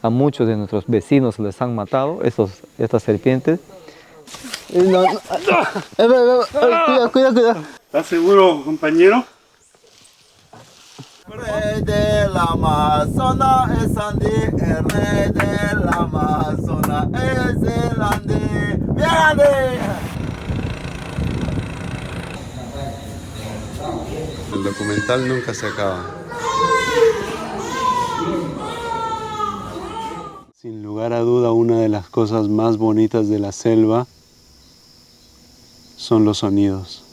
A muchos de nuestros vecinos les han matado estas serpientes. Cuidado, cuidado, cuidado. ¿Estás seguro, compañero? Rey del Amazonas es Andy, el rey del Amazonas es el Andy. ¡Bien, Andy! El documental nunca se acaba. Sin lugar a duda, una de las cosas más bonitas de la selva son los sonidos.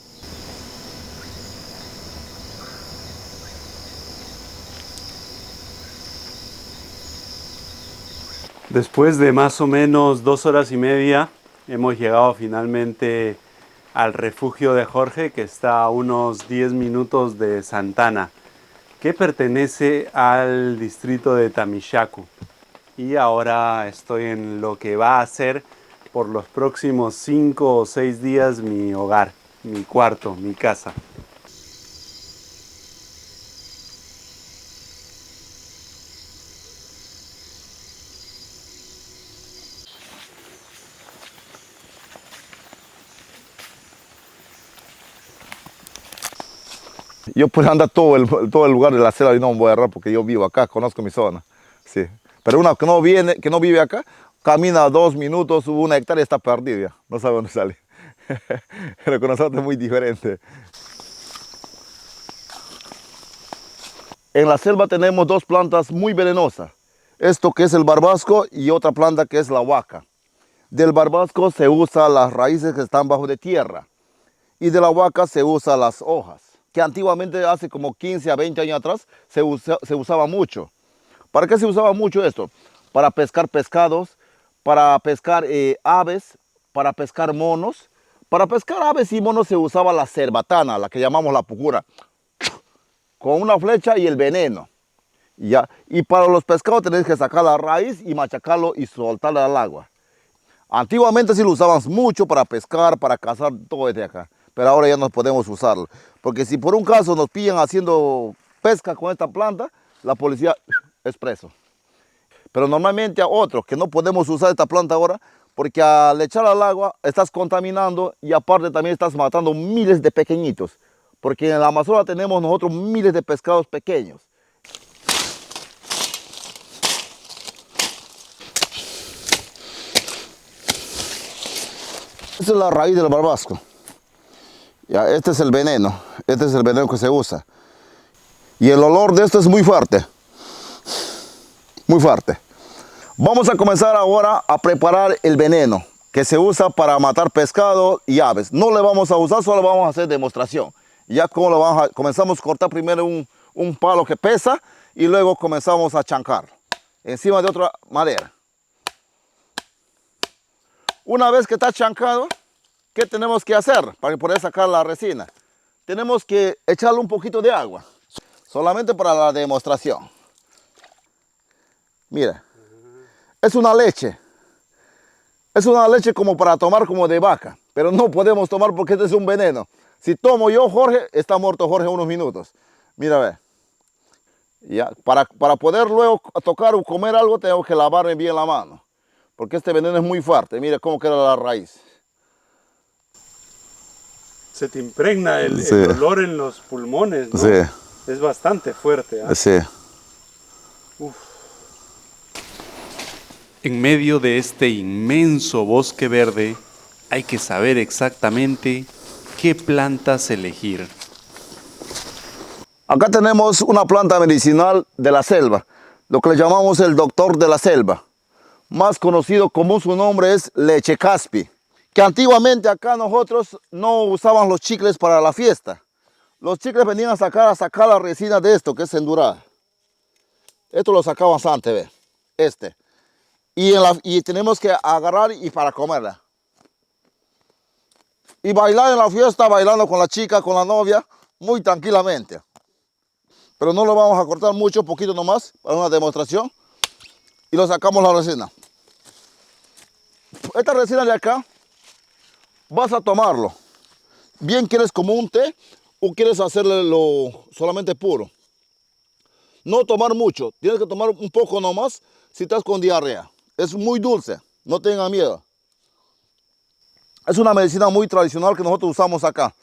Después de más o menos 2 horas y media, hemos llegado finalmente al refugio de Jorge, que está a unos 10 minutos de Santana, que pertenece al distrito de Tamishaku. Y ahora estoy en lo que va a ser por los próximos 5 o 6 días mi hogar, mi cuarto, mi casa. Yo puedo andar todo el lugar de la selva y no me voy a agarrar porque yo vivo acá, conozco mi zona. Sí. Pero una que no vive acá, camina 2 minutos, 1 hectárea y está perdido ya. No sabe dónde sale. Pero con nosotros es muy diferente. En la selva tenemos 2 plantas muy venenosas. Esto que es el barbasco y otra planta que es la huaca. Del barbasco se usa las raíces que están bajo de tierra. Y de la huaca se usa las hojas, que antiguamente, hace como 15 a 20 años atrás, se usaba mucho. ¿Para qué se usaba mucho esto? Para pescar pescados, para pescar aves, para pescar monos. Para pescar aves y monos se usaba la cerbatana, la que llamamos la pucura, con una flecha y el veneno. ¿Ya? Y para los pescados tenés que sacar la raíz y machacarlo y soltarlo al agua. Antiguamente sí lo usaban mucho para pescar, para cazar, todo desde acá. Pero ahora ya no podemos usarlo. Porque si por un caso nos pillan haciendo pesca con esta planta, la policía es preso. Pero normalmente a otros que no podemos usar esta planta ahora, porque al echarla al agua estás contaminando y aparte también estás matando miles de pequeñitos. Porque en la Amazonas tenemos nosotros miles de pescados pequeños. Esta es la raíz del barbasco. Ya, este es el veneno que se usa. Y el olor de esto es muy fuerte. Muy fuerte. Vamos a comenzar ahora a preparar el veneno que se usa para matar pescado y aves. No le vamos a usar, solo vamos a hacer demostración. Ya como lo vamos comenzamos a cortar primero un palo que pesa y luego comenzamos a chancar encima de otra madera. Una vez que está chancado, ¿qué tenemos que hacer para poder sacar la resina? Tenemos que echarle un poquito de agua, solamente para la demostración. Mira, es una leche. Es una leche como para tomar como de vaca, pero no podemos tomar porque este es un veneno. Si tomo yo, Jorge, está muerto Jorge en unos minutos. Mira, ve. Ya, para poder luego tocar o comer algo, tengo que lavarme bien la mano, porque este veneno es muy fuerte. Mira cómo queda la raíz. Se te impregna el olor en los pulmones, ¿no? Sí. Es bastante fuerte, ¿eh? Sí. Uf. En medio de este inmenso bosque verde, hay que saber exactamente qué plantas elegir. Acá tenemos una planta medicinal de la selva, lo que le llamamos el doctor de la selva. Más conocido como su nombre es leche caspi. Que antiguamente acá nosotros no usaban los chicles para la fiesta. Los chicles venían a sacar la resina de esto, que es endurada. Esto lo sacaban antes, ve. Y tenemos que agarrar y para comerla. Y bailar en la fiesta, bailando con la chica, con la novia, muy tranquilamente. Pero no lo vamos a cortar mucho, poquito nomás, para una demostración. Y lo sacamos la resina. Esta resina de acá, vas a tomarlo. Bien quieres como un té o quieres hacerle solamente puro. No tomar mucho, tienes que tomar un poco nomás. si estás con diarrea. Es muy dulce, no tengan miedo. Es una medicina muy tradicional que nosotros usamos acá.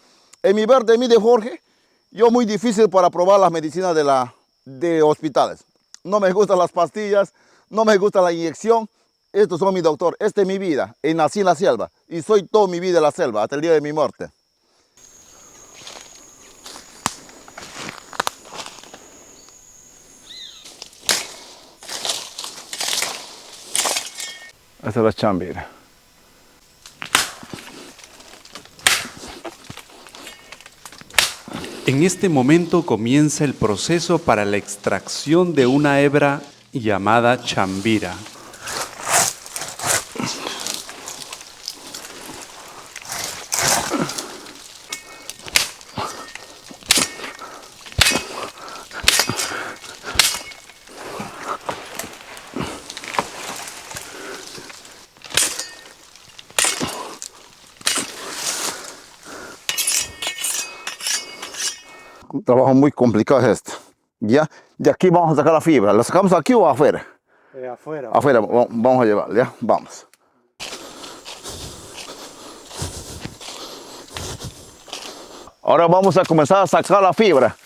En mi ver de mí de Jorge, yo muy difícil para probar las medicinas de hospitales. No me gustan las pastillas, no me gusta la inyección. Estos son mi doctor, esta es mi vida. Y nací en la selva y soy toda mi vida en la selva hasta el día de mi muerte. Esta es la chambira. En este momento comienza el proceso para la extracción de una hebra llamada chambira. Un trabajo muy complicado es este. ¿Ya? De aquí vamos a sacar la fibra. ¿La sacamos aquí o afuera? Afuera. Afuera, vamos a llevar, ¿ya? Vamos. Ahora vamos a comenzar a sacar la fibra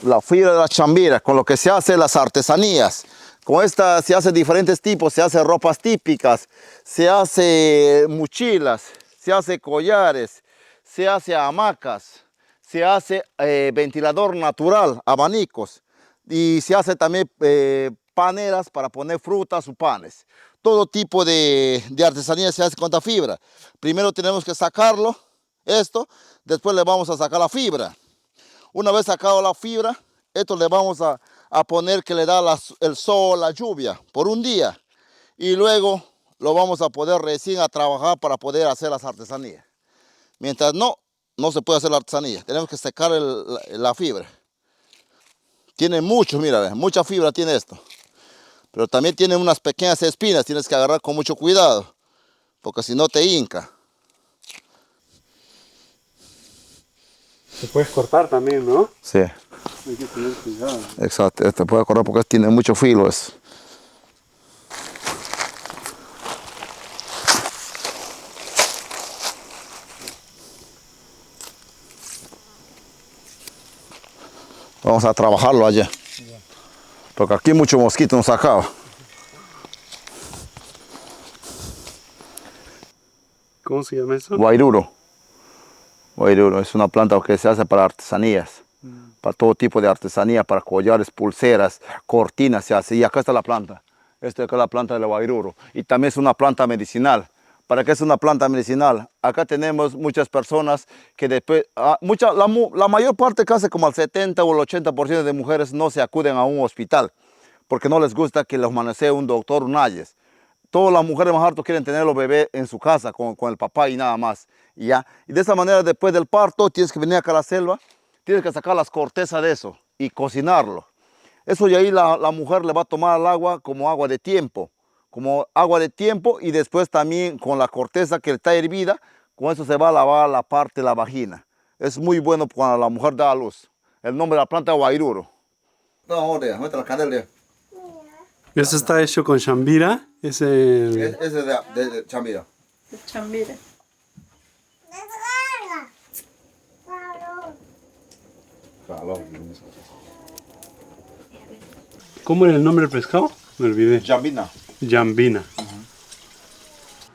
de la chambira, con lo que se hace las artesanías. Con esta se hace diferentes tipos, se hace ropas típicas, se hace mochilas, se hace collares, se hace hamacas, se hace ventilador natural, abanicos, y se hace también paneras para poner frutas o panes. Todo tipo de artesanía se hace con esta fibra. Primero tenemos que sacarlo, esto, después le vamos a sacar la fibra. Una vez sacado la fibra, esto le vamos a poner que le da el sol, la lluvia, por un día. Y luego lo vamos a poder recién a trabajar para poder hacer las artesanías. Mientras no se puede hacer la artesanía. Tenemos que secar la fibra. Tiene mucho, mira, mucha fibra tiene esto. Pero también tiene unas pequeñas espinas, tienes que agarrar con mucho cuidado, porque si no te hinca. Se puede cortar también, ¿no? Sí. Hay que tener cuidado. Exacto, este puede cortar porque tiene mucho filo. Vamos a trabajarlo allá. Porque aquí mucho mosquito nos acaba. ¿Cómo se llama eso? Guairuro. Guairuro es una planta que se hace para artesanías. Para todo tipo de artesanía, para collares, pulseras, cortinas se hace. Y acá está la planta. Esta es la planta del guairuro. Y también es una planta medicinal. ¿Para qué es una planta medicinal? Acá tenemos muchas personas que después, la mayor parte, casi como el 70 o el 80% de mujeres no se acuden a un hospital porque no les gusta que les manosee un doctor, un ayes. Todas las mujeres más hartas quieren tener los bebés en su casa con el papá y nada más. Y de esa manera, después del parto, tienes que venir acá a la selva, tienes que sacar las cortezas de eso y cocinarlo. Eso y ahí la mujer le va a tomar el agua como agua de tiempo. Y después también con la corteza que está hervida, con eso se va a lavar la parte de la vagina. Es muy bueno cuando la mujer da a luz. El nombre de la planta es guairuro. ¿Eso está hecho con chambira? Ese es de chambira. Chambira. ¿Cómo era el nombre del pescado? Me olvidé. Chambina. Llambina.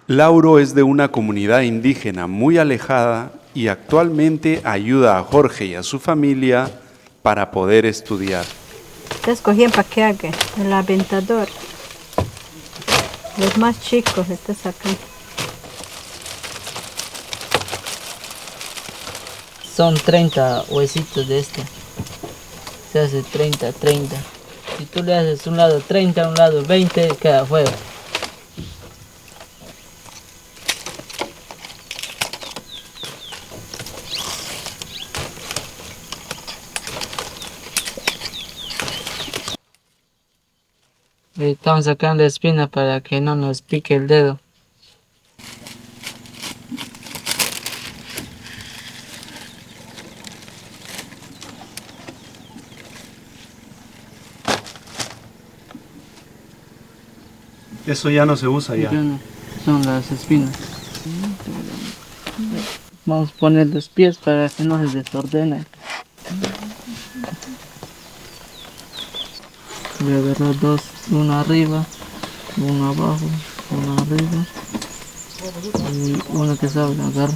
Lauro es de una comunidad indígena muy alejada y actualmente ayuda a Jorge y a su familia para poder estudiar. Escogí para que haga el aventador. Los más chicos estás acá. Son 30 huesitos de este. Se hace 30. Si tú le haces un lado 30, un lado 20, queda fuera. Estamos sacando la espina para que no nos pique el dedo. Eso ya no se usa ya. Ya no, son las espinas. Vamos a poner los pies para que no se desordene. Voy a agarrar dos, uno arriba, uno abajo, uno arriba y uno que sabe agarrar.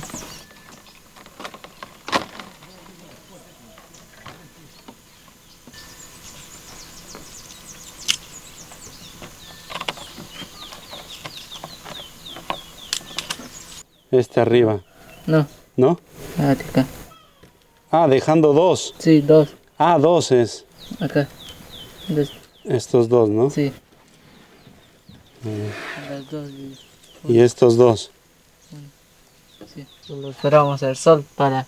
Este arriba, No, ¿no? acá. Ah, dejando dos. Sí, dos. Ah, dos es. Acá. Estos dos, ¿no? Sí. Las dos. Y estos dos. Sí. Solo esperamos el sol para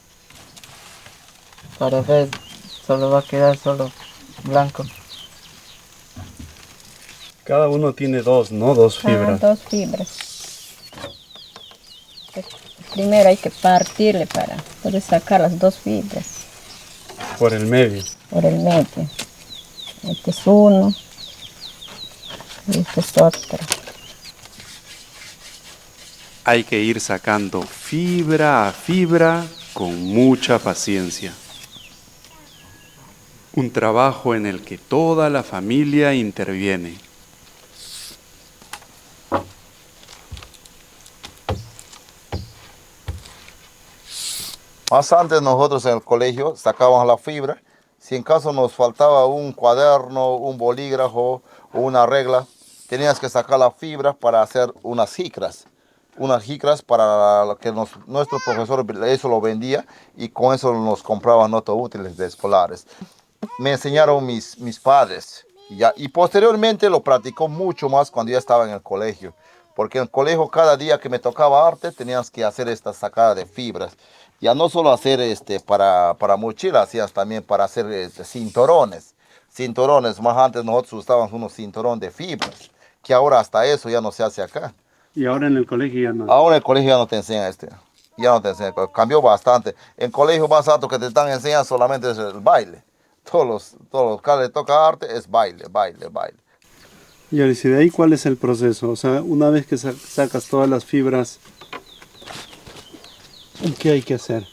ver. Solo va a quedar solo blanco. Cada uno tiene dos, ¿no? Dos fibras. Dos fibras. Primero hay que partirle para poder sacar las dos fibras Por el medio. por el medio. Este es uno y este es otro. Hay que ir sacando fibra a fibra con mucha paciencia. Un trabajo en el que toda la familia interviene. Más antes nosotros en el colegio sacábamos la fibra. Si en caso nos faltaba un cuaderno, un bolígrafo o una regla, tenías que sacar la fibra para hacer unas jicras. Unas jicras para lo que nuestro profesor eso lo vendía y con eso nos compraban notas útiles de escolares. Me enseñaron mis padres y posteriormente lo practicó mucho más cuando ya estaba en el colegio. Porque en el colegio cada día que me tocaba arte tenías que hacer esta sacada de fibras. Ya no solo hacer para mochilas, hacías también para hacer cinturones. Cinturones, más antes nosotros usábamos unos cinturones de fibras, que ahora hasta eso ya no se hace acá. Y ahora en el colegio ya no. Ahora en el colegio ya no te enseñan ya no te enseñan, cambió bastante. En colegio más alto que te están enseñando solamente es el baile. Todos los que les toca arte es baile, baile, baile. Y ahora, ¿de ahí cuál es el proceso? O sea, una vez que sacas todas las fibras, ¿qué hay que hacer?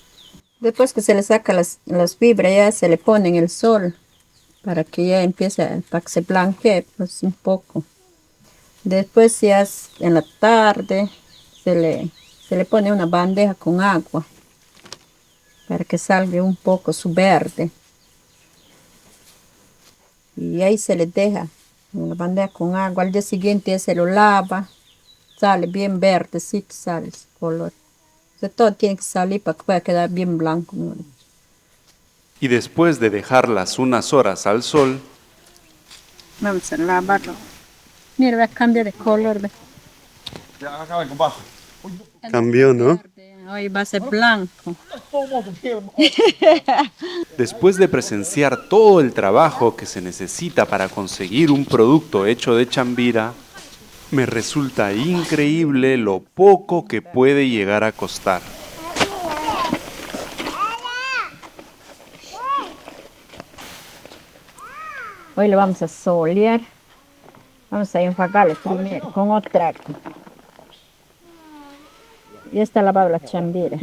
Después que se le saca las fibras, ya se le pone en el sol para que ya empiece, para que se blanquee pues un poco. Después ya en la tarde se le pone una bandeja con agua para que salga un poco su verde. Y ahí se le deja en la bandeja con agua. Al día siguiente ya se lo lava, sale bien verde, sí que sale ese color. De todo tiene que salir para que pueda quedar bien blanco. Y después de dejarlas unas horas al sol, Vamos a lavarlo. Mira, va a cambiar de color. ¿Ve? cambió, ¿no? Hoy va a ser blanco. Después de presenciar todo el trabajo que se necesita para conseguir un producto hecho de chambira, me resulta increíble lo poco que puede llegar a costar. Hoy lo vamos a solear. Vamos a enjuagarle primero con otra. Ya está lavado la chambira.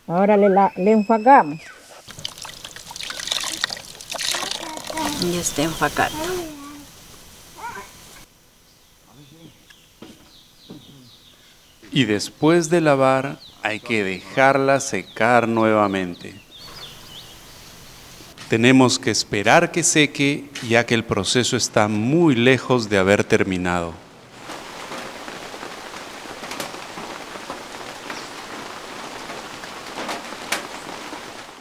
Ahora le enjuagamos. Ya está enjuagado. Y después de lavar, hay que dejarla secar nuevamente. Tenemos que esperar que seque, ya que el proceso está muy lejos de haber terminado.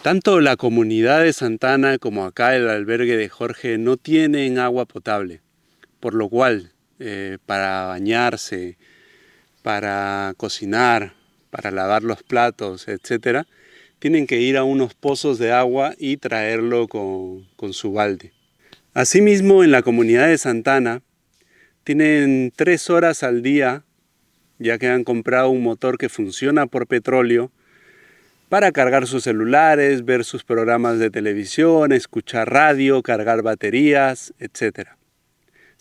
Tanto la comunidad de Santana como acá el albergue de Jorge no tienen agua potable, por lo cual para bañarse, para cocinar, para lavar los platos, etc., tienen que ir a unos pozos de agua y traerlo con su balde. Asimismo, en la comunidad de Santana, tienen 3 horas al día, ya que han comprado un motor que funciona por petróleo, para cargar sus celulares, ver sus programas de televisión, escuchar radio, cargar baterías, etc.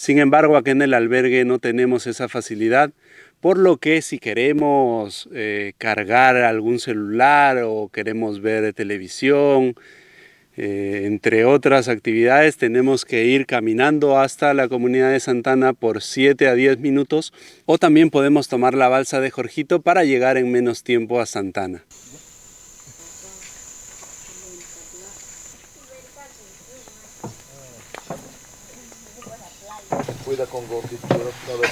Sin embargo, acá en el albergue no tenemos esa facilidad, por lo que si queremos cargar algún celular o queremos ver televisión, entre otras actividades, tenemos que ir caminando hasta la comunidad de Santana por 7 a 10 minutos, o también podemos tomar la balsa de Jorgito para llegar en menos tiempo a Santana. Cuida con gordito, no ve.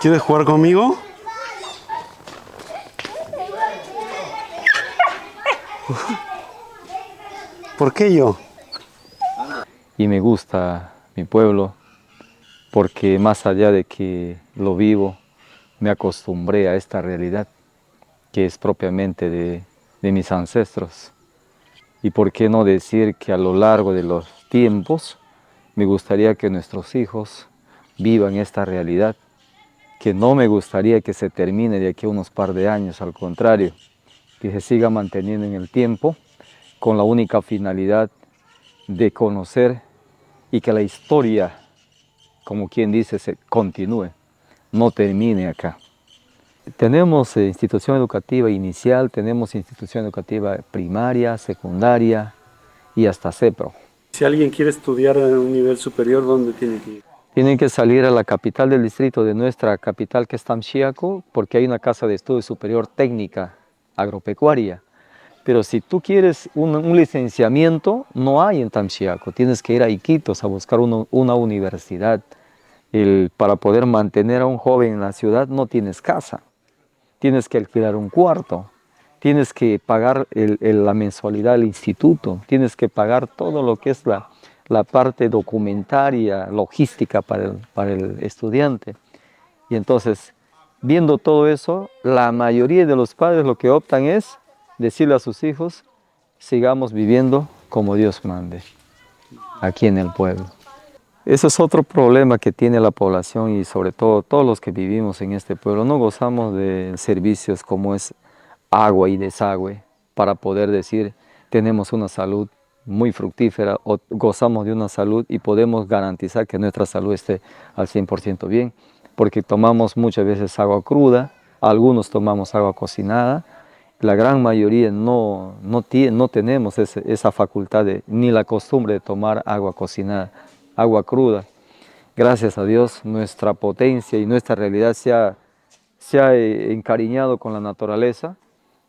¿Quieres jugar conmigo? ¿Por qué yo? Y me gusta mi pueblo porque más allá de que lo vivo, me acostumbré a esta realidad que es propiamente de mis ancestros. Y por qué no decir que a lo largo de los tiempos me gustaría que nuestros hijos vivan esta realidad, que no me gustaría que se termine de aquí a unos par de años, al contrario, que se siga manteniendo en el tiempo con la única finalidad de conocer y que la historia, como quien dice, se continúe, no termine acá. Tenemos institución educativa inicial, tenemos institución educativa primaria, secundaria y hasta CEPRO. Si alguien quiere estudiar en un nivel superior, ¿dónde tiene que ir? Tienen que salir a la capital del distrito de nuestra capital, que es Tamchiaco, porque hay una casa de estudio superior técnica agropecuaria. Pero si tú quieres un licenciamiento, no hay en Tamchiaco. Tienes que ir a Iquitos a buscar una universidad. Para poder mantener a un joven en la ciudad no tienes casa. Tienes que alquilar un cuarto. Tienes que pagar la mensualidad del instituto. Tienes que pagar todo lo que es la parte documentaria, logística para el estudiante. Y entonces, viendo todo eso, la mayoría de los padres lo que optan es decirle a sus hijos, sigamos viviendo como Dios mande, aquí en el pueblo. Ese es otro problema que tiene la población y sobre todo todos los que vivimos en este pueblo. No gozamos de servicios como es agua y desagüe para poder decir tenemos una salud muy fructífera o gozamos de una salud y podemos garantizar que nuestra salud esté al 100% bien, porque tomamos muchas veces agua cruda, algunos tomamos agua cocinada. La gran mayoría no tenemos esa facultad ni la costumbre de tomar agua cocinada, agua cruda. Gracias a Dios, nuestra potencia y nuestra realidad se ha encariñado con la naturaleza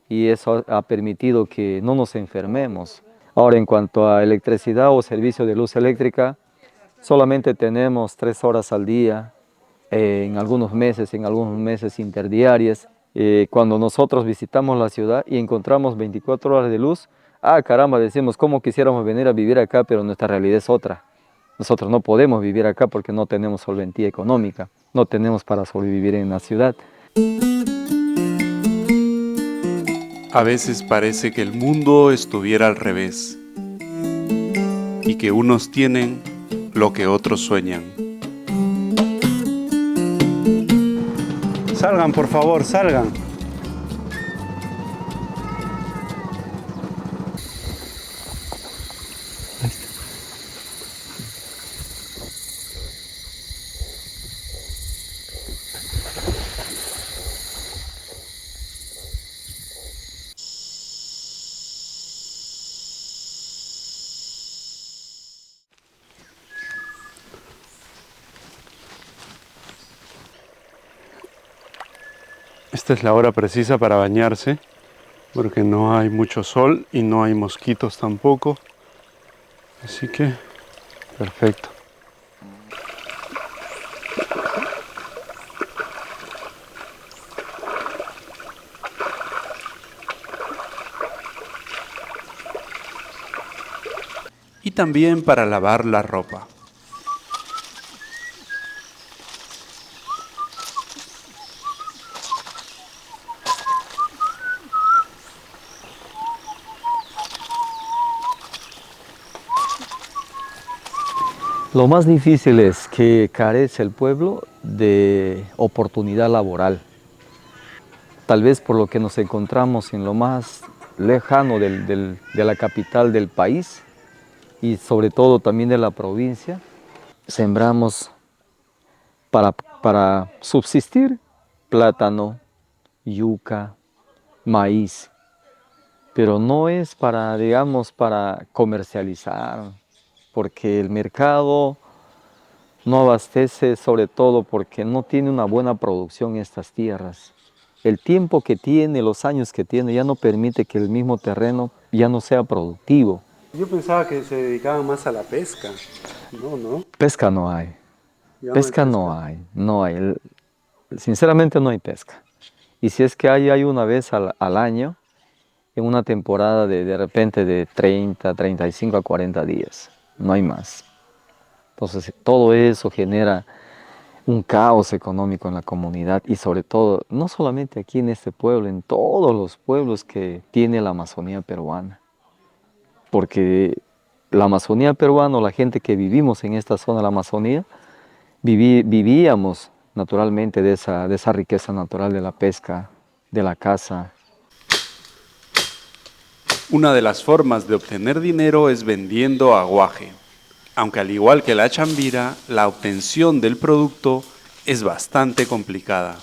y eso ha permitido que no nos enfermemos. Ahora, en cuanto a electricidad o servicio de luz eléctrica, solamente tenemos 3 horas al día, en algunos meses interdiarias. Cuando nosotros visitamos la ciudad y encontramos 24 horas de luz, caramba, decimos, ¿cómo quisiéramos venir a vivir acá? Pero nuestra realidad es otra. Nosotros no podemos vivir acá porque no tenemos solvencia económica, no tenemos para sobrevivir en la ciudad. A veces parece que el mundo estuviera al revés y que unos tienen lo que otros sueñan. Salgan, por favor, salgan. Esta es la hora precisa para bañarse. porque no hay mucho sol y no hay mosquitos tampoco. Así que, perfecto. Y también para lavar la ropa. Lo más difícil es que carece el pueblo de oportunidad laboral. Tal vez por lo que nos encontramos en lo más lejano de la capital del país y sobre todo también de la provincia, sembramos para subsistir plátano, yuca, maíz, pero no es para, digamos, para comercializar, porque el mercado no abastece, sobre todo porque no tiene una buena producción en estas tierras. El tiempo que tiene, los años que tiene, ya no permite que el mismo terreno ya no sea productivo. Yo pensaba que se dedicaban más a la pesca. No. Pesca no hay. Ya no hay Pesca no hay, no hay. Sinceramente no hay pesca. Y si es que hay una vez al año, en una temporada de repente de 30, 35 a 40 días. No hay más. Entonces todo eso genera un caos económico en la comunidad y sobre todo, no solamente aquí en este pueblo, en todos los pueblos que tiene la Amazonía peruana. Porque la Amazonía peruana, la gente que vivimos en esta zona de la Amazonía, vivíamos naturalmente de esa riqueza natural de la pesca, de la caza. Una de las formas de obtener dinero es vendiendo aguaje, aunque al igual que la chambira, la obtención del producto es bastante complicada.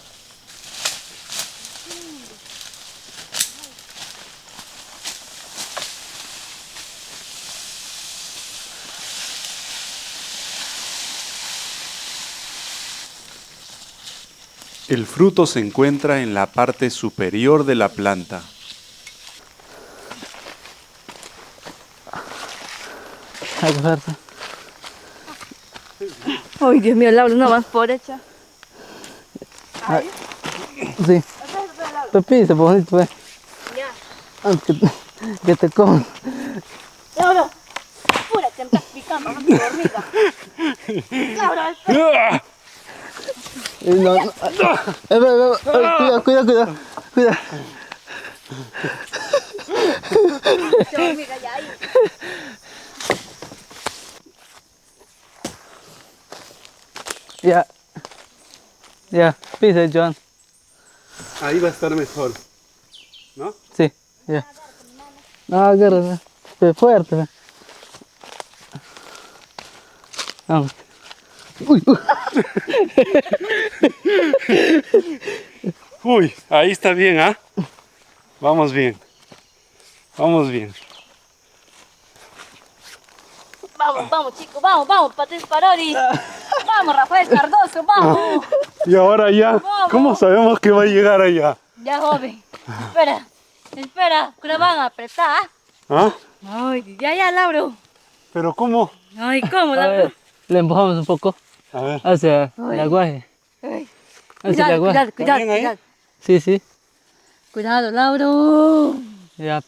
El fruto se encuentra en la parte superior de la planta. Hay que fuerza. Ay, Dios mío, Laura, no vas por hecha. Sí. Pepi, se pone pues. Ya. Antes que te coman. Laura, apúrate, me estás picando, no te hormiga. Laura, espera. No. Cuidado. Te hormiga ya ahí. Ya, pisa, John. Ahí va a estar mejor, ¿no? Sí, ya. No, agárrate. Fuerte, ve. Vamos. Uy. Uy, ahí está bien, ¿ah? Vamos bien. Vamos, chicos, vamos, Patricio Parodi. Vamos, Rafael Cardoso, vamos. Y ahora ya, Vamos. ¿cómo sabemos que va a llegar allá? Ya, joven. Espera, que la van a apretar. ¿Ah? Ay, ya, Laura. ¿Pero cómo? Ay, ¿cómo, A Laura? ver, le empujamos un poco A ver. hacia el aguaje. Ay. Hacia el aguaje. ¿También ahí? Cuidado. Sí. Cuidado, Laura. Ya,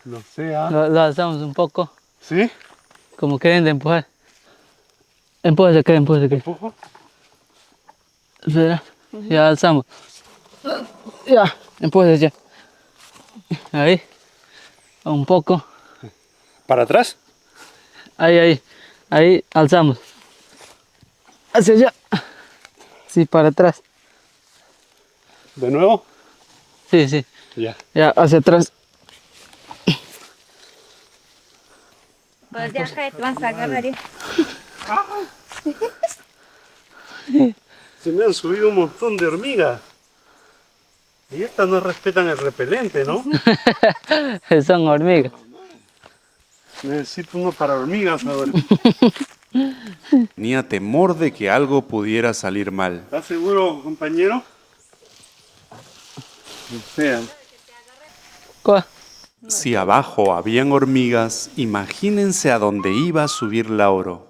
No sé, ¿ah? lo alzamos un poco. ¿Sí? Como queriendo empujar. Empújese que. ¿Empujo? Espera, ya alzamos. Ya, empújese ya. Ahí, un poco. ¿Para atrás? Ahí, alzamos. Hacia allá. Sí, para atrás. ¿De nuevo? Sí. Ya. Ya, hacia atrás. Pues ya, te vas a agarrar. Se me han subido un montón de hormigas. Y estas no respetan el repelente, ¿no? Son hormigas. Necesito uno para hormigas ahora. Tenía temor de que algo pudiera salir mal. ¿Estás seguro, compañero? No sé. ¿Cuál? Si abajo habían hormigas, imagínense a dónde iba a subir Lauro.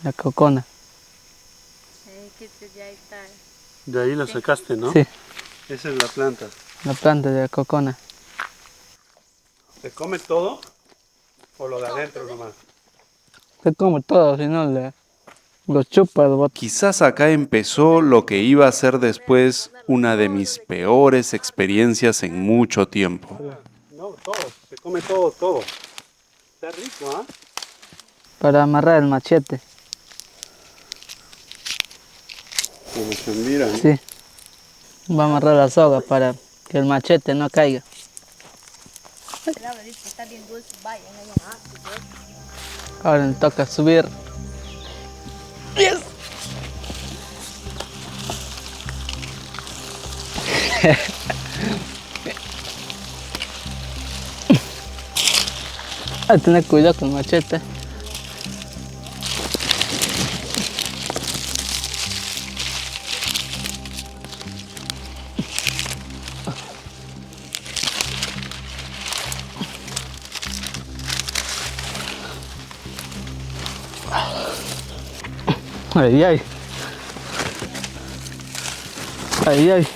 La cocona. De ahí lo sacaste, ¿no? Sí, Esa es la planta. la planta de la cocona. ¿Se come todo o lo de adentro nomás? Se come todo, si no lo chupa, lo bota. Quizás acá empezó lo que iba a ser después una de mis peores experiencias en mucho tiempo. No, todo, se come todo. Está rico, ¿ah? Para amarrar el machete. Como chambira, ¿no? Sí. Va a amarrar la soga para que el machete no caiga. Ahora le toca subir. Hay que tener cuidado con el machete. Ay, ay. Ay, ay.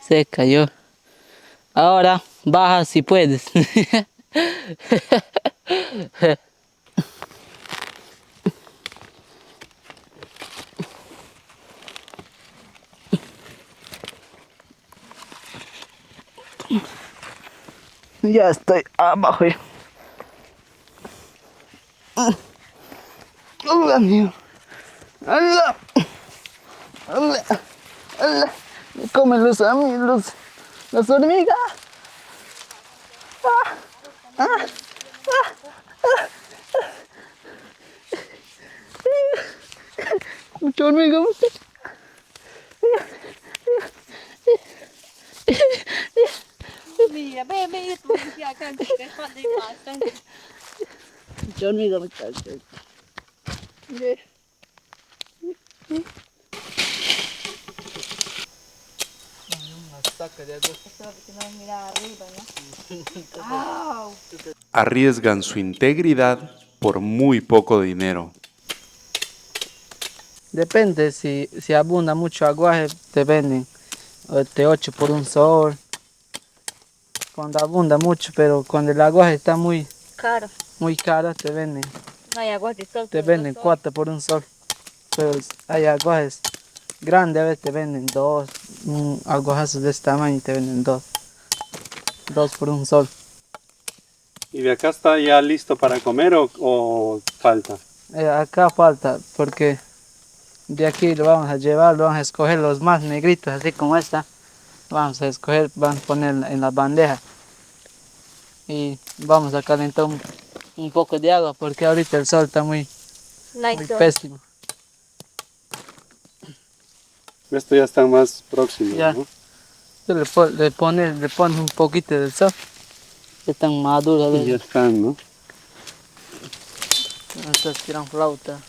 Se cayó. Ahora baja si puedes. Ya estoy abajo. ¡Hola, mío! ¡Hola! ¡Hola! ¡Hola! Me comen los amigos, las hormigas. Mucha hormiga, mucha. Mira, ve, tú que acá que falta y basta. Mucha hormiga, muchacho. Mira arriba, ¿no? Arriesgan su integridad por muy poco dinero. Depende, si abunda mucho aguaje, te venden de 8 por un sol. Cuando abunda mucho, pero cuando el aguaje está muy caro, te venden. No hay agua de sol. Te venden 4 por un sol. Pero hay aguajes grandes, a veces te venden 2. Un aguajazo de este tamaño te venden 2. 2 por un sol. ¿Y de acá está ya listo para comer o falta? Acá falta, porque de aquí lo vamos a llevar, lo vamos a escoger los más negritos, así como esta. Vamos a escoger, vamos a poner en la bandeja. Y vamos a calentar un poco de agua, porque ahorita el sol está muy pésimo. Esto ya está más próximo, Ya. ¿no? Tú le pones un poquito del sol. Ya están maduros. Y ya están, ¿no? Estas tiran flauta.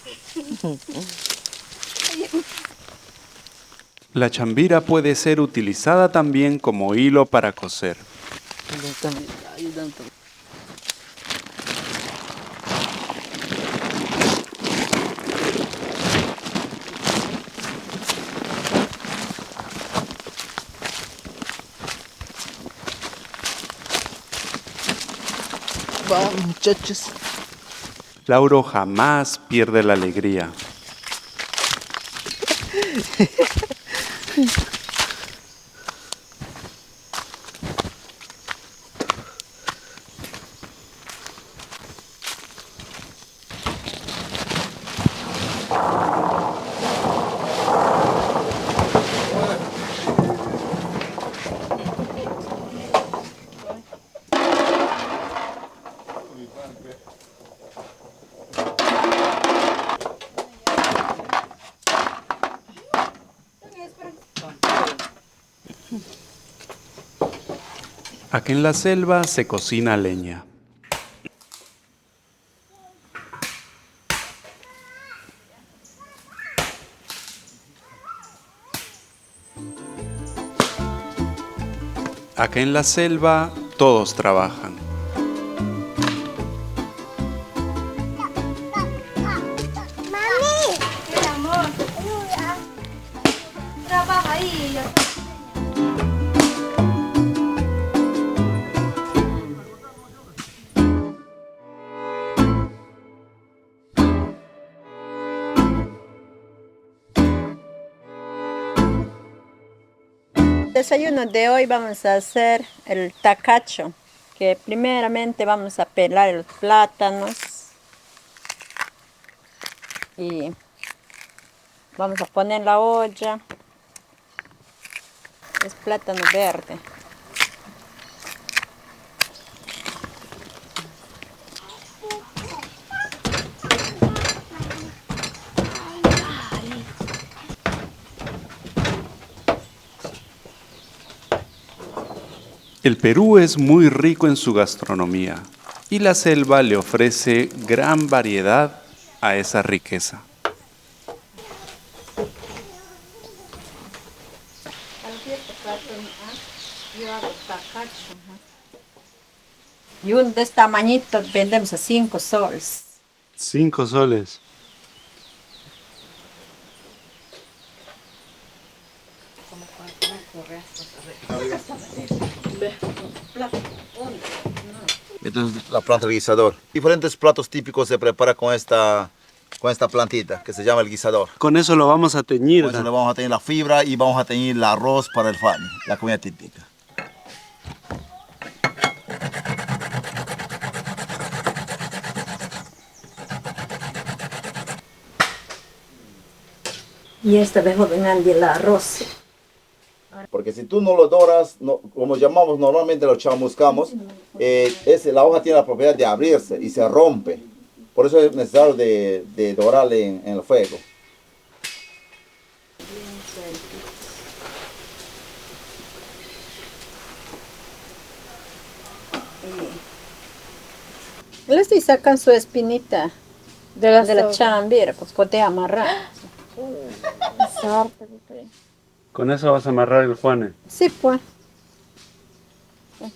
La chambira puede ser utilizada también como hilo para coser. Vamos, muchachos. Lauro jamás pierde la alegría. Acá en la selva se cocina leña. Acá en la selva todos trabajan. ¡Mami! ¡Qué amor! Trabaja ahí. Desayuno de hoy vamos a hacer el tacacho, que primeramente vamos a pelar los plátanos y vamos a poner en la olla. Es plátano verde. El Perú es muy rico en su gastronomía y la selva le ofrece gran variedad a esa riqueza. Yo hago tacacho. Y un de este tamañito vendemos a 5 soles. 5 soles. Entonces, la planta del guisador. Diferentes platos típicos se prepara con esta plantita que se llama el guisador. Con eso lo vamos a teñir. Con eso le vamos a tener la fibra y vamos a tener el arroz para el fani, la comida típica. Y esta vez ordenan el arroz. Porque si tú no lo doras, como llamamos normalmente lo chamuscamos, la hoja tiene la propiedad de abrirse y se rompe. Por eso es necesario de dorarle en el fuego. Le estoy sacando su espinita de la chambira, pues puede amarrar. Con eso vas a amarrar el juane. Sí, pues.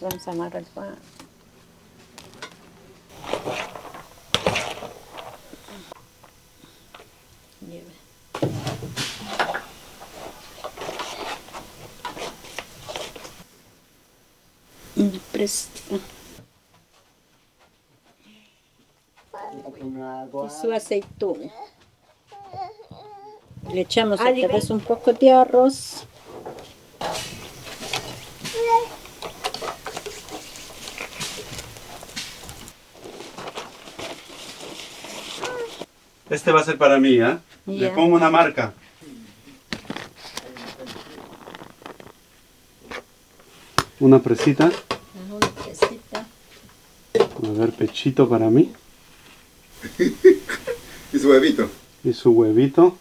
Vamos a amarrar el pan. Y su aceituna. Le echamos otra vez un poco de arroz. Este va a ser para mí, ¿eh? Le Ya. pongo una marca. Una presita. Una piecita. A ver, pechito para mí. Y su huevito. Y su huevito.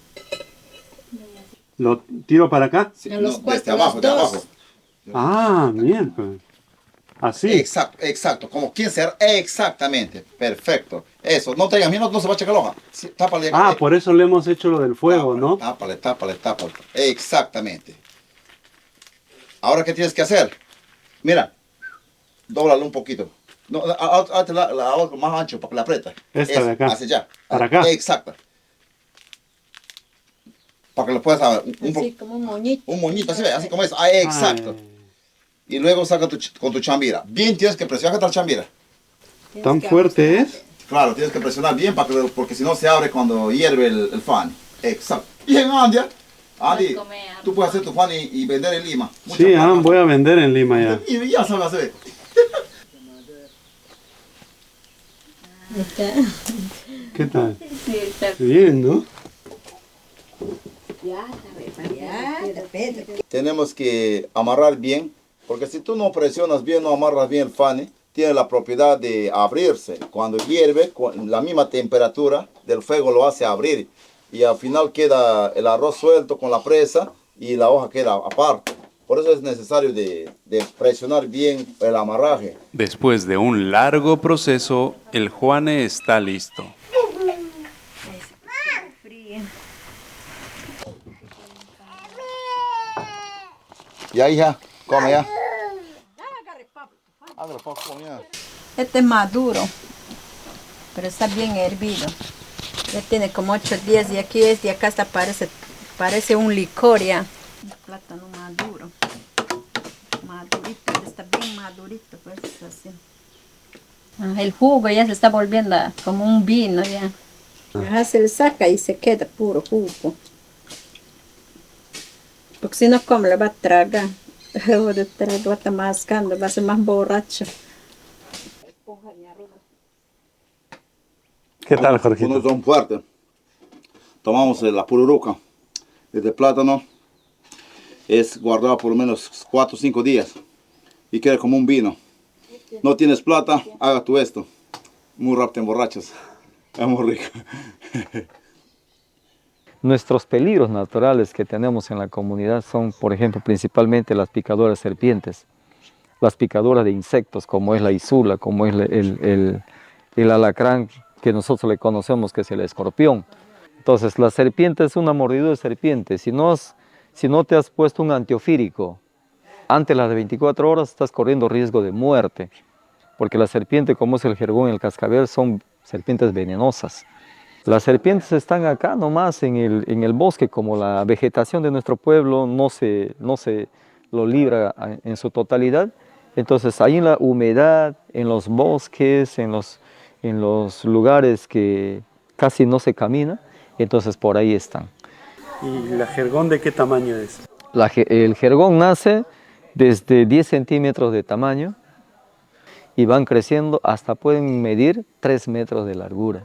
¿Lo tiro para acá? En los desde cuatro, abajo, los de dos. abajo. Ah, miércoles. Así. Exacto, exacto. Como quien ser exactamente. Perfecto. Eso. No traigas miedo, no se va a checar la hoja. Sí, tápale. Ah, por eso le hemos hecho lo del fuego, ¿no? Tápale. Exactamente. Ahora, ¿qué tienes que hacer? Mira. Dóblalo un poquito. No, hazte la hoja más ancho para que la aprieta. Esta de acá. Hacia allá. Para acá. Exacto. Para que lo puedas saber. Así como un moñito. Un moñito, así, así como eso. Ah, exacto. Ay, Y luego saca con tu chambira. Bien tienes que presionar la chambira. ¿tan fuerte es? Claro, tienes que presionar bien porque si no se abre cuando hierve el fan. Exacto. Bien, Andy. Andy, tú puedes hacer tu fan y vender en Lima. Mucha Sí, plata. voy a vender en Lima ya. Y ya sabes hacer. ¿Qué tal? Bien, ¿no? Tenemos que amarrar bien, porque si tú no presionas bien, no amarras bien el fan, tiene la propiedad de abrirse. Cuando hierve, con la misma temperatura del fuego lo hace abrir. Y al final queda el arroz suelto con la presa y la hoja queda aparte. Por eso es necesario de presionar bien el amarraje. Después de un largo proceso, el Juane está listo. Ya, hija, come ya. Este es maduro, pero está bien hervido. Ya tiene como 8 días y aquí es, y acá hasta parece un licor ya. Un plátano maduro. Madurito, está bien madurito, pues es así. El jugo ya se está volviendo como un vino ya. Ajá, se le saca y se queda puro jugo. Porque si no come, le va a tragar. Va a estar mascando, va a ser más borracho. ¿Qué tal, Unos Jorgito? son fuertes. Tomamos la pururuca. Este plátano es guardado por lo menos 4 o 5 días y queda como un vino. No tienes plata, haga tú esto. Muy rápido te emborrachas. Es muy rico. Nuestros peligros naturales que tenemos en la comunidad son, por ejemplo, principalmente las picadoras de serpientes, las picadoras de insectos, como es la isula, como es el alacrán, que nosotros le conocemos que es el escorpión. Entonces, la serpiente es una mordidura de serpiente. Si no te has puesto un antiofírico antes de las 24 horas, estás corriendo riesgo de muerte, porque la serpiente, como es el jergón y el cascabel, son serpientes venenosas. Las serpientes están acá nomás en el bosque, como la vegetación de nuestro pueblo no se lo libra en su totalidad. Entonces ahí en la humedad, en los bosques, en los lugares que casi no se camina, entonces por ahí están. ¿Y la jergón de qué tamaño es? El jergón nace desde 10 centímetros de tamaño y van creciendo hasta pueden medir 3 metros de largura,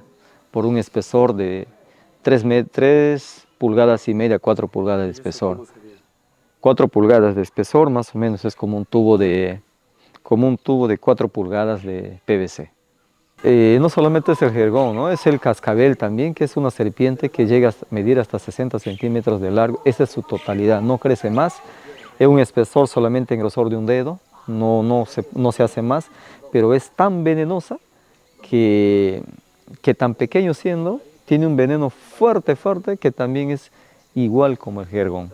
por un espesor de 3 pulgadas y media, 4 pulgadas de espesor. 4 pulgadas de espesor más o menos es como un tubo de 4 pulgadas de PVC. No solamente es el jergón, ¿no? Es el cascabel también, que es una serpiente que llega a medir hasta 60 centímetros de largo. Esa es su totalidad, no crece más. Es un espesor solamente en grosor de un dedo, no se hace más, pero es tan venenosa que tan pequeño siendo, tiene un veneno fuerte, fuerte, que también es igual como el jergón,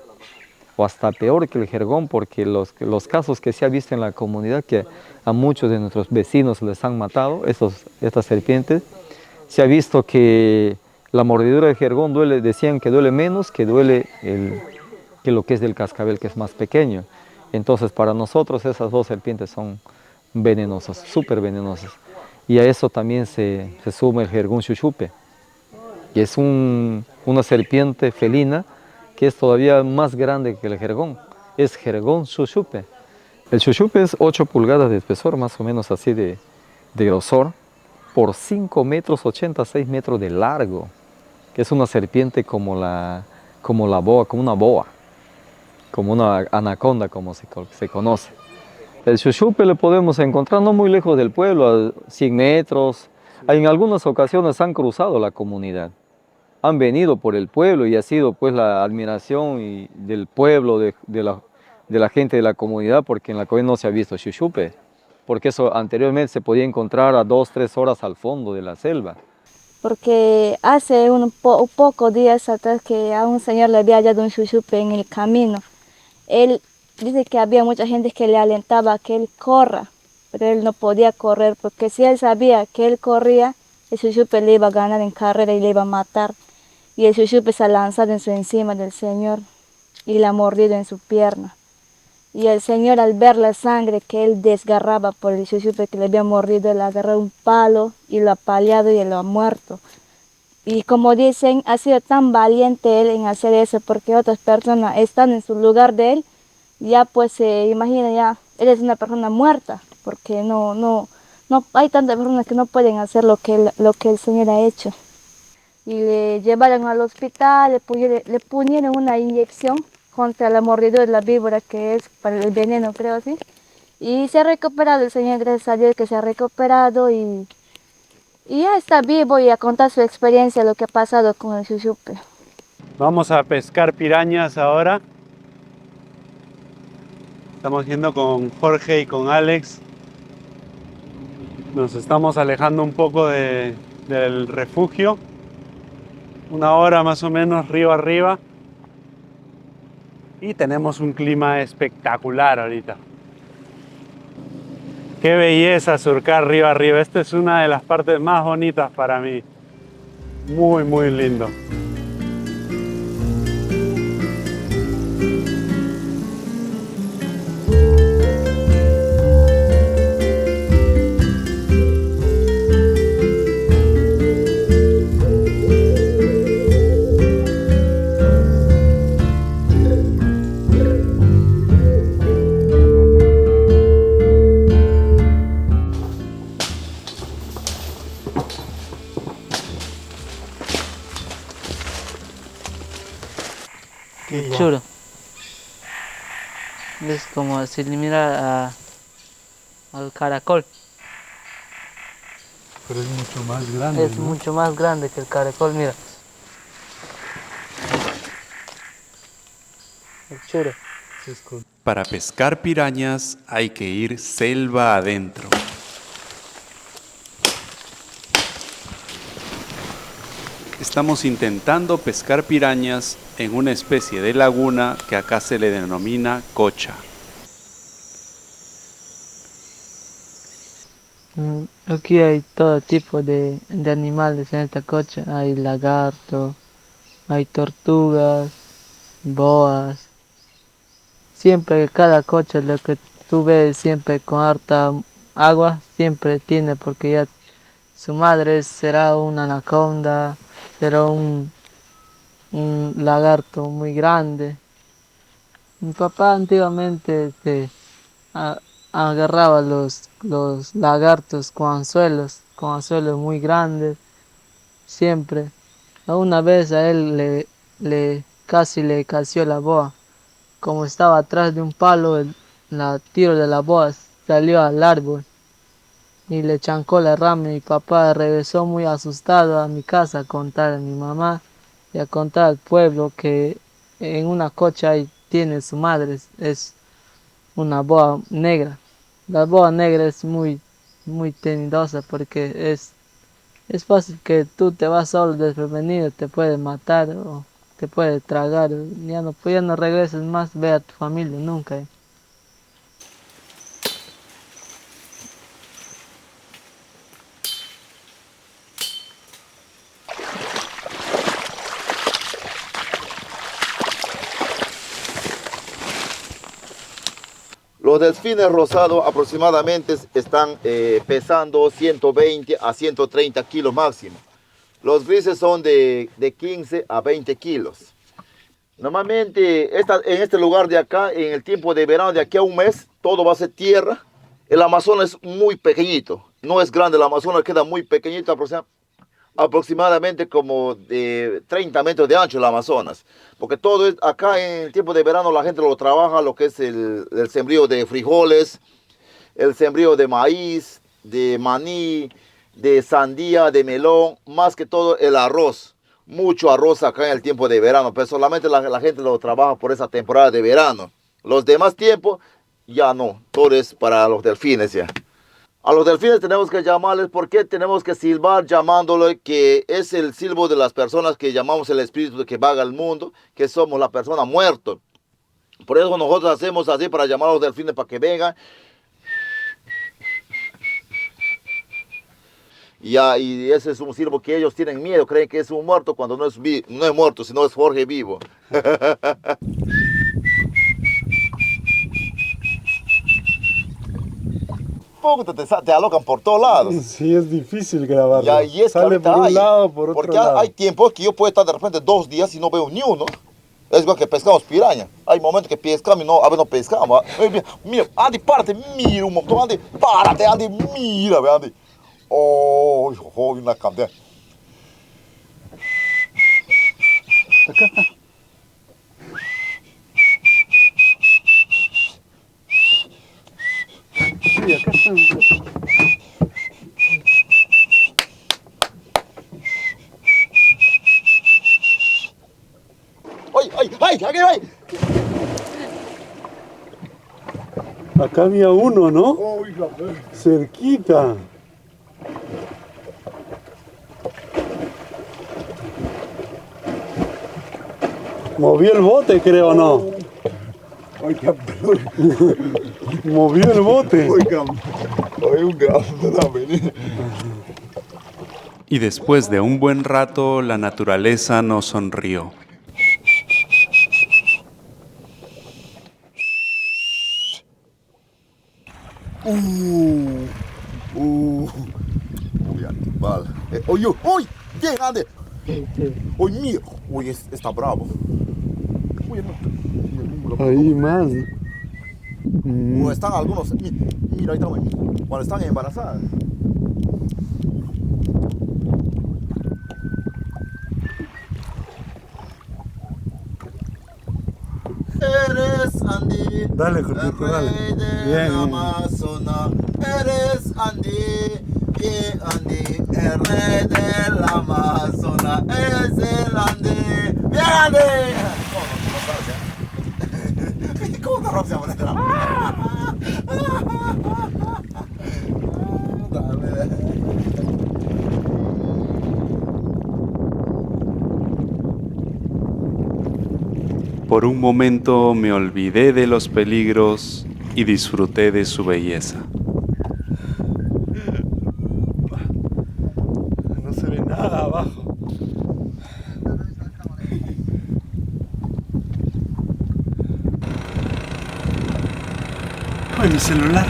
o hasta peor que el jergón, porque los casos que se ha visto en la comunidad, que a muchos de nuestros vecinos les han matado, estas serpientes, se ha visto que la mordidura de jergón decían que duele menos que que lo que es del cascabel, que es más pequeño. Entonces para nosotros esas dos serpientes son venenosas, súper venenosas. Y a eso también se suma el jergón chuchupe, que es una serpiente felina que es todavía más grande que el jergón. Es jergón chuchupe. El chuchupe es 8 pulgadas de espesor, más o menos así de grosor, por 5 metros, 86 metros de largo, que es una serpiente como la boa, como una boa, como una anaconda, como se conoce. El chuchupe lo podemos encontrar no muy lejos del pueblo, a 100 metros. En algunas ocasiones han cruzado la comunidad, han venido por el pueblo y ha sido pues la admiración del pueblo, de la gente de la comunidad, porque en la comunidad no se ha visto chuchupe, porque eso anteriormente se podía encontrar a 2 o 3 horas al fondo de la selva. Porque hace pocos días atrás que a un señor le había hallado un chuchupe en el camino. Él dice que había mucha gente que le alentaba a que él corra, pero él no podía correr porque si él sabía que él corría, el chuchupe le iba a ganar en carrera y le iba a matar. Y el chuchupe se ha lanzado en su encima del señor y le ha mordido en su pierna. Y el señor, al ver la sangre que él desgarraba por el chuchupe que le había mordido, él agarró un palo y lo ha paliado y lo ha muerto. Y como dicen, ha sido tan valiente él en hacer eso porque otras personas están en su lugar de él, ya pues se imagina, ya él es una persona muerta, porque no hay tantas personas que no pueden hacer lo que el Señor ha hecho. Y le llevaron al hospital, le pusieron una inyección contra la mordidura de la víbora, que es para el veneno, creo así. Y se ha recuperado el Señor, gracias a Dios que se ha recuperado y ya está vivo y a contar su experiencia, lo que ha pasado con el chuchupe. Vamos a pescar pirañas ahora. Estamos yendo con Jorge y con Alex. Nos estamos alejando un poco del refugio. 1 hora más o menos río arriba. Y tenemos un clima espectacular ahorita. Qué belleza surcar río arriba. Esta es una de las partes más bonitas para mí. Muy, muy lindo. Chulo. Es como si le mira al caracol. Pero es mucho más grande, Es mucho más grande que el caracol, mira. El churo. Para pescar pirañas hay que ir selva adentro. Estamos intentando pescar pirañas en una especie de laguna que acá se le denomina cocha. Aquí hay todo tipo de animales en esta cocha. Hay lagarto, hay tortugas, boas. Siempre cada cocha, lo que tú ves siempre con harta agua, siempre tiene, porque ya su madre será una anaconda, será un lagarto muy grande. Mi papá antiguamente a- agarraba los lagartos con anzuelos muy grandes, siempre. Una vez a él casi le casió la boa. Como estaba atrás de un palo, la tiro de la boa salió al árbol y le chancó la rama. Mi papá regresó muy asustado a mi casa a contar a mi mamá y a contar al pueblo que en una cocha ahí tiene su madre, es una boa negra. La boa negra es muy temidosa porque es fácil que tú te vas solo desprevenido, te puede matar o te puede tragar. Ya no regreses más, ve a tu familia nunca. Los delfines rosados aproximadamente están pesando 120 a 130 kilos máximo. Los grises son de 15 a 20 kilos. Normalmente en este lugar de acá, en el tiempo de verano, de aquí a un mes, todo va a ser tierra. El Amazonas es muy pequeñito, no es grande, el Amazonas queda muy pequeñito, aproximadamente como de 30 metros de ancho el Amazonas. Porque todo es, acá en el tiempo de verano la gente lo trabaja, lo que es el sembrío de frijoles, el sembrío de maíz, de maní, de sandía, de melón, más que todo el arroz. Mucho arroz acá en el tiempo de verano, pero solamente la gente lo trabaja por esa temporada de verano. Los demás tiempos ya no, todo es para los delfines ya. A los delfines tenemos que llamarles porque tenemos que silbar llamándole, que es el silbo de las personas que llamamos el espíritu que vaga el mundo, que somos la persona muerta. Por eso nosotros hacemos así para llamar a los delfines para que vengan. Y ese es un silbo que ellos tienen miedo, creen que es un muerto cuando no es muerto, sino es Jorge vivo. Te alocan por todos lados. Sí, es difícil grabarlo. Ya, y es Sale por un lado, por otro porque lado. hay tiempos que yo puedo estar de repente 2 días y no veo ni uno. Es igual que pescamos piraña. Hay momentos que pescamos y no, a veces no pescamos. Mira, Andy, párate, mira un montón. Andy, párate, Andy, mira, ve, Andy. Oh, una cantidad. Acá está. Sí, acá están. ¡Ay, ay, ay! ¡Aquí, ay! Acá había uno, ¿no? Cerquita. Movió el bote, creo, ¿no? Movió el bote. Y después de un buen rato, la naturaleza nos sonrió. Vale. Oye, uy, bien grande. Oye, mío. Uy, está bravo. Uy, no. Ahí más. O están algunos. Mira, ahí también. Cuando están embarazadas. Eres Andy. Dale, Jorgito, dale. Bien. Amazonas. Eres Andy. Y Andy, el rey del Amazonas. Es el Andy. ¡Bien, Andy! ¿Cómo no se llama? Por un momento me olvidé de los peligros y disfruté de su belleza. No se ve nada abajo. ¡Ay, mi celular!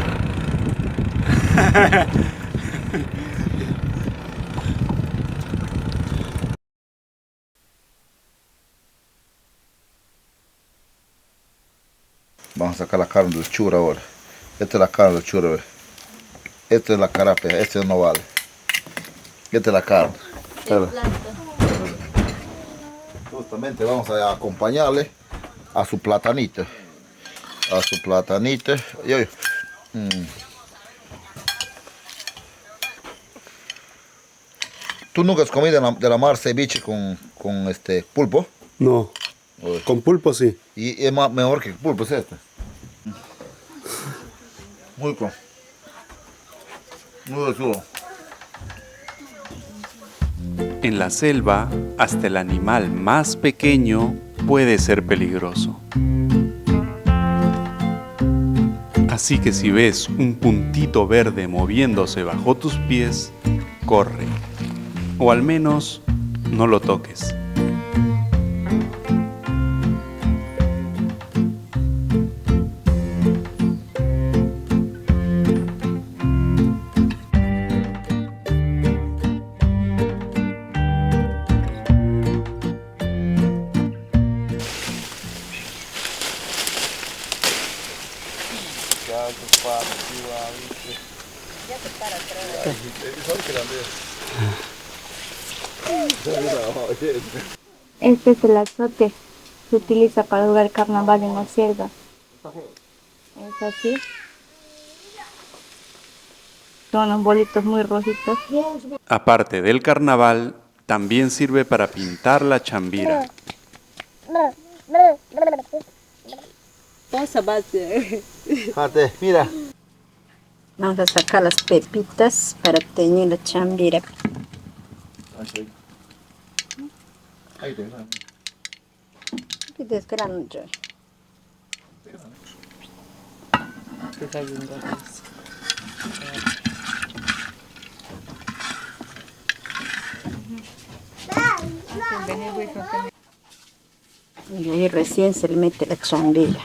Vamos a sacar la carne del chura ahora. Esta es la carne del chura, ¿ve? Esta es la carapia, este no vale. Esta es la carne. Justamente vamos a acompañarle a su platanito. A su platanito. ¿Tú nunca has comido de la mar ceviche con este pulpo? No, con pulpo sí. Y es mejor que el pulpo, es este. Muy rico. Muy rico. En la selva, hasta el animal más pequeño puede ser peligroso. Así que si ves un puntito verde moviéndose bajo tus pies, corre. O al menos, no lo toques. Este es el azote. Se utiliza para jugar carnaval en la selva. Es así. Son unos bolitos muy rojitos. Aparte del carnaval, también sirve para pintar la chambira. Fíjate, mira. Vamos a sacar las pepitas para teñir la chambira. Y desgrano. Y ahí recién se le mete la chambira.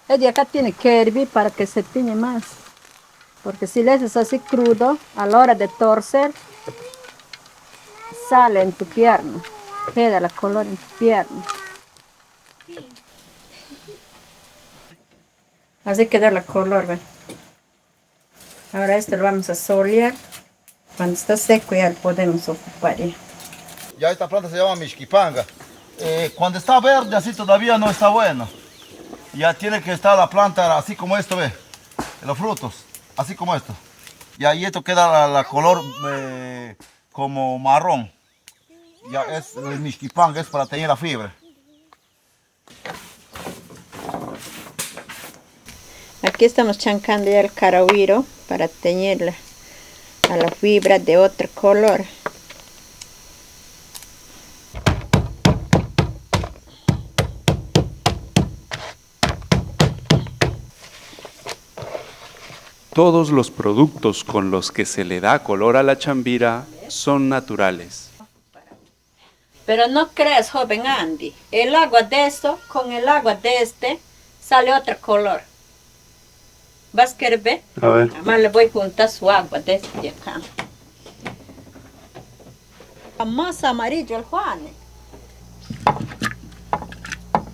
El de acá tiene que hervir para que se tiñe más. Porque si le haces así crudo, a la hora de torcer, sale en tu pierna. Queda la color en tu pierna. Así queda la color, ¿ve? Ahora esto lo vamos a solear. Cuando está seco ya lo podemos ocupar. Ya esta planta se llama mixquipanga. Cuando está verde así todavía no está bueno. Ya tiene que estar la planta así como esto, ve. Los frutos, así como esto. Y ahí esto queda la color como marrón. ya es el mixquipán, es para tener la fibra. Aquí estamos chancando ya el carahuiro para teñirla a la fibra de otro color. Todos los productos con los que se le da color a la chambira son naturales. Pero no creas, joven Andy, el agua de esto con el agua de este sale otro color. ¿Vas a querer ver? A ver. Además le voy a juntar su agua de este de acá. Más amarillo el Juane.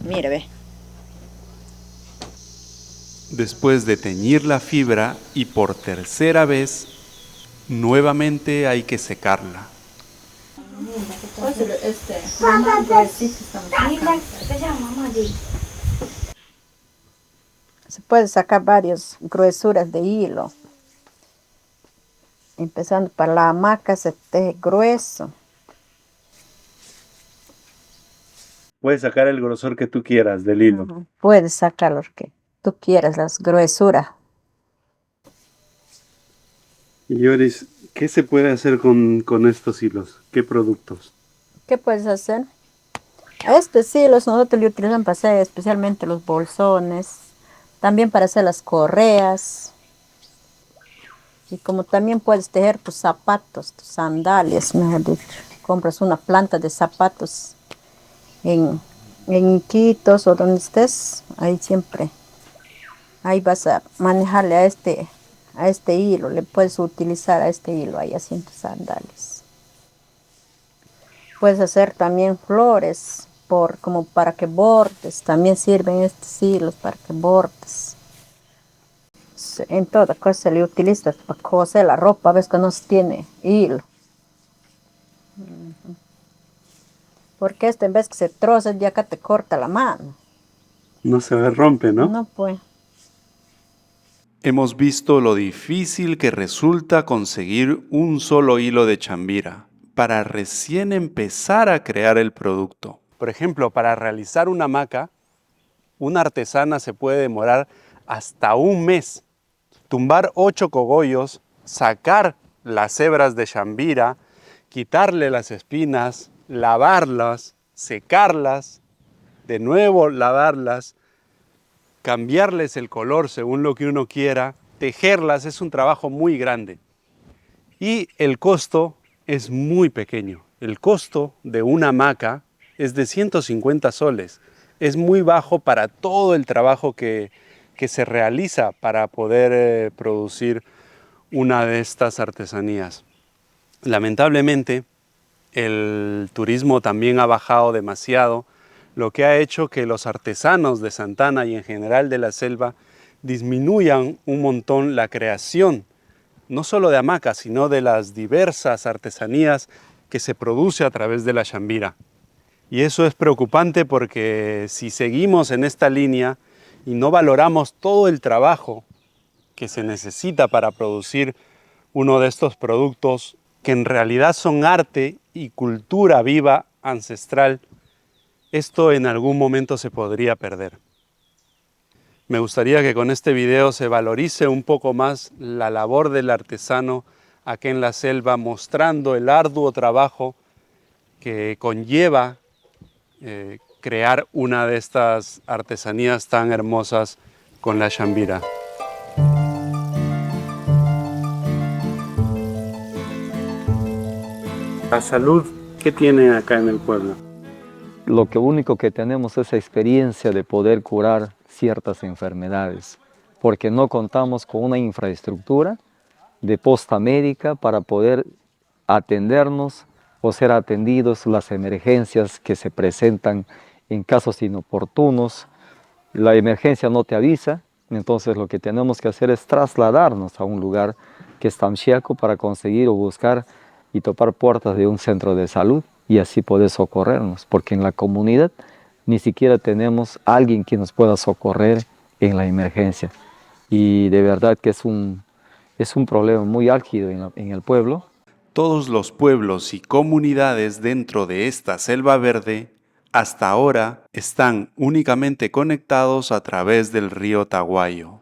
Mira, ve. Después de teñir la fibra y por tercera vez, nuevamente hay que secarla. Se puede sacar varias gruesuras de hilo. Empezando para la hamaca se teje grueso. Puedes sacar el grosor que tú quieras del hilo. Puedes sacar lo que tú quieras, las gruesuras. Y Yoris, ¿qué se puede hacer con estos hilos? ¿Qué productos? ¿Qué puedes hacer? A estos hilos nosotros lo utilizamos para hacer especialmente los bolsones, también para hacer las correas. Y como también puedes tejer tus zapatos, tus sandalias, mejor dicho. Compras una planta de zapatos en Iquitos o donde estés, ahí siempre. Ahí vas a manejarle a este hilo, le puedes utilizar a este hilo ahí haciendo sandalias. Puedes hacer también flores como para que bordes, también sirven estos hilos para que bordes. En toda cosa se le utiliza para coser la ropa, ves que no se tiene hilo. Porque en vez que se troza, ya acá te corta la mano. No se rompe, ¿no? No, pues. Hemos visto lo difícil que resulta conseguir un solo hilo de chambira para recién empezar a crear el producto. Por ejemplo, para realizar una hamaca, una artesana se puede demorar hasta un mes. Tumbar 8 cogollos, sacar las hebras de chambira, quitarle las espinas, lavarlas, secarlas, de nuevo lavarlas, cambiarles el color según lo que uno quiera, tejerlas, es un trabajo muy grande. Y el costo es muy pequeño. El costo de una hamaca es de 150 soles. Es muy bajo para todo el trabajo que se realiza para poder producir una de estas artesanías. Lamentablemente, el turismo también ha bajado demasiado, lo que ha hecho que los artesanos de Santana y en general de la selva disminuyan un montón la creación, no solo de hamacas, sino de las diversas artesanías que se produce a través de la chambira. Y eso es preocupante porque si seguimos en esta línea y no valoramos todo el trabajo que se necesita para producir uno de estos productos, que en realidad son arte y cultura viva, ancestral, esto en algún momento se podría perder. Me gustaría que con este video se valorice un poco más la labor del artesano aquí en la selva, mostrando el arduo trabajo que conlleva crear una de estas artesanías tan hermosas con la chambira. La salud, ¿qué tiene acá en el pueblo? Lo único que tenemos es experiencia de poder curar ciertas enfermedades, porque no contamos con una infraestructura de posta médica para poder atendernos o ser atendidos las emergencias que se presentan en casos inoportunos. La emergencia no te avisa, entonces lo que tenemos que hacer es trasladarnos a un lugar que es Tamchiaco para conseguir o buscar y topar puertas de un centro de salud y así poder socorrernos, porque en la comunidad ni siquiera tenemos a alguien que nos pueda socorrer en la emergencia. Y de verdad que es un problema muy álgido en el pueblo. todos los pueblos y comunidades dentro de esta selva verde hasta ahora están únicamente conectados a través del río Taguayo.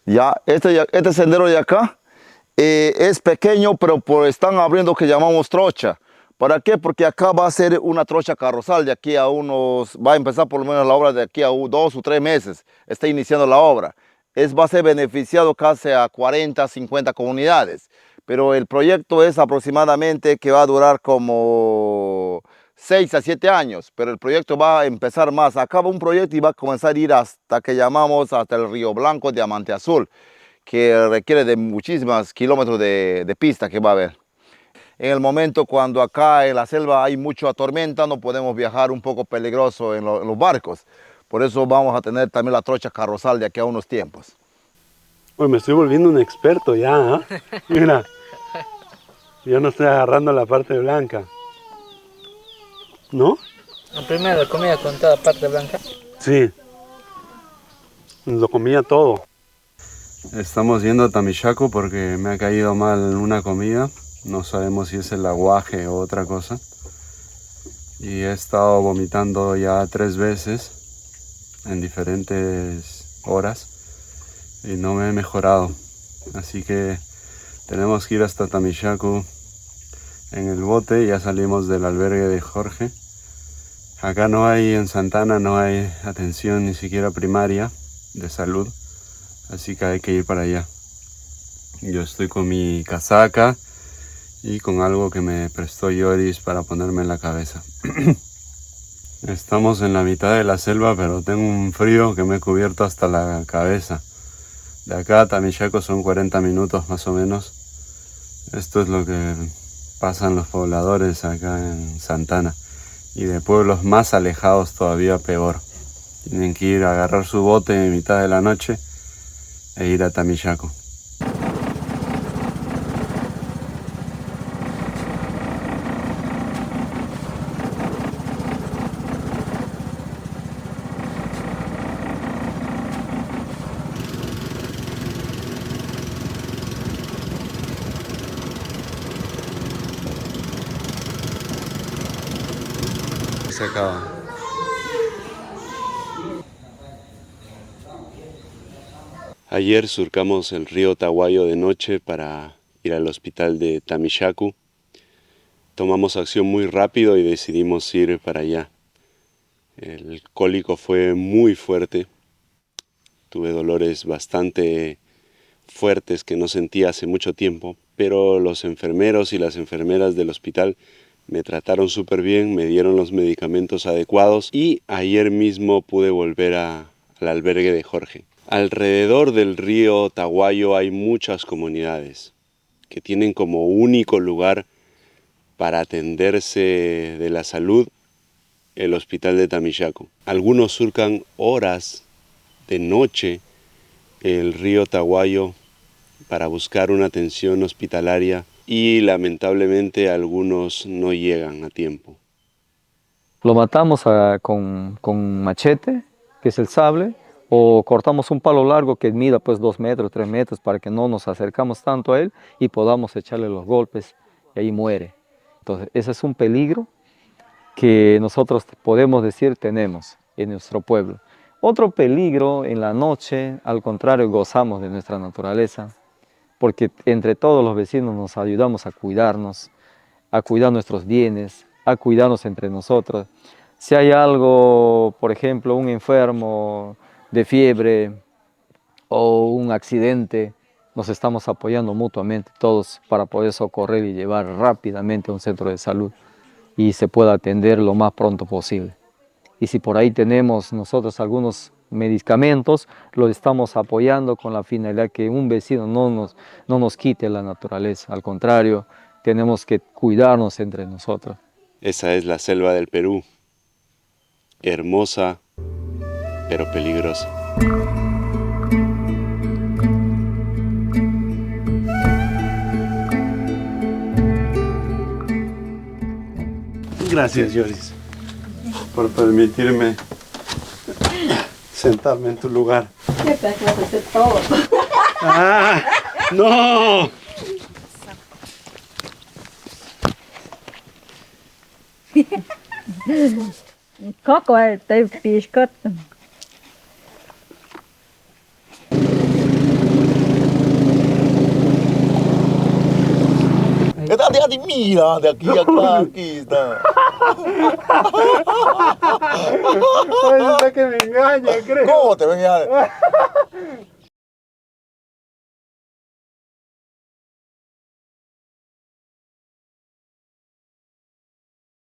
Ya, este sendero de acá es pequeño, pero están abriendo que llamamos trocha. ¿Para qué? Porque acá va a ser una trocha carrozal de aquí a va a empezar por lo menos la obra de aquí a 2 o 3 meses. Está iniciando la obra. Va a ser beneficiado casi a 40, 50 comunidades. Pero el proyecto es aproximadamente que va a durar como 6 a 7 años. Pero el proyecto va a empezar más. Acaba un proyecto y va a comenzar a ir hasta que llamamos hasta el Río Blanco, Diamante Azul, que requiere de muchísimos kilómetros de pista que va a haber. En el momento cuando acá en la selva hay mucha tormenta, no podemos viajar, un poco peligroso en los barcos. Por eso vamos a tener también la trocha carrozal de aquí a unos tiempos. Uy, me estoy volviendo un experto ya, ¿eh? Mira, yo no estoy agarrando la parte blanca. ¿No? Primero la comida con toda parte blanca. Sí, lo comía todo. Estamos yendo a Tamichaco porque me ha caído mal una comida. No sabemos si es el aguaje o otra cosa. Y he estado vomitando ya 3 veces en diferentes horas y no me he mejorado. Así que tenemos que ir hasta Tamichaco en el bote. Ya salimos del albergue de Jorge. Acá no hay, en Santana no hay atención ni siquiera primaria de salud. Así que hay que ir para allá. Yo estoy con mi casaca y con algo que me prestó Yoris para ponerme en la cabeza. Estamos en la mitad de la selva, pero tengo un frío que me he cubierto hasta la cabeza. De acá a Tamichaco son 40 minutos más o menos. Esto es lo que pasan los pobladores acá en Santana. Y de pueblos más alejados todavía peor. Tienen que ir a agarrar su bote en mitad de la noche e ir a Tamichaco. Se acaba. Ayer surcamos el río Taguayo de noche para ir al hospital de Tamichaco. Tomamos acción muy rápido y decidimos ir para allá. El cólico fue muy fuerte. Tuve dolores bastante fuertes que no sentía hace mucho tiempo, pero los enfermeros y las enfermeras del hospital me trataron súper bien, me dieron los medicamentos adecuados y ayer mismo pude volver al albergue de Jorge. Alrededor del río Taguayo hay muchas comunidades que tienen como único lugar para atenderse de la salud el hospital de Tamichaco. Algunos surcan horas de noche el río Taguayo para buscar una atención hospitalaria y lamentablemente algunos no llegan a tiempo. Lo matamos con machete, que es el sable, o cortamos un palo largo que mida pues 2 metros, 3 metros para que no nos acercamos tanto a él y podamos echarle los golpes y ahí muere. Entonces ese es un peligro que nosotros podemos decir tenemos en nuestro pueblo. Otro peligro en la noche, al contrario, gozamos de nuestra naturaleza, porque entre todos los vecinos nos ayudamos a cuidarnos, a cuidar nuestros bienes, a cuidarnos entre nosotros. Si hay algo, por ejemplo, un enfermo de fiebre o un accidente, nos estamos apoyando mutuamente todos para poder socorrer y llevar rápidamente a un centro de salud y se pueda atender lo más pronto posible. Y si por ahí tenemos nosotros algunos medicamentos, lo estamos apoyando con la finalidad que un vecino no nos quite la naturaleza. Al contrario, tenemos que cuidarnos entre nosotros. Esa es la selva del Perú, hermosa pero peligrosa. Gracias, Yoris, por permitirme sentarme en tu lugar. Siempre hay que hacer todo. ¡Ah! ¡No! Coco, estoy piscot. Hati-hati, mira, de aquí a acá, aquí está. Ay, está que me engaña, creo. ¿Cómo te ven?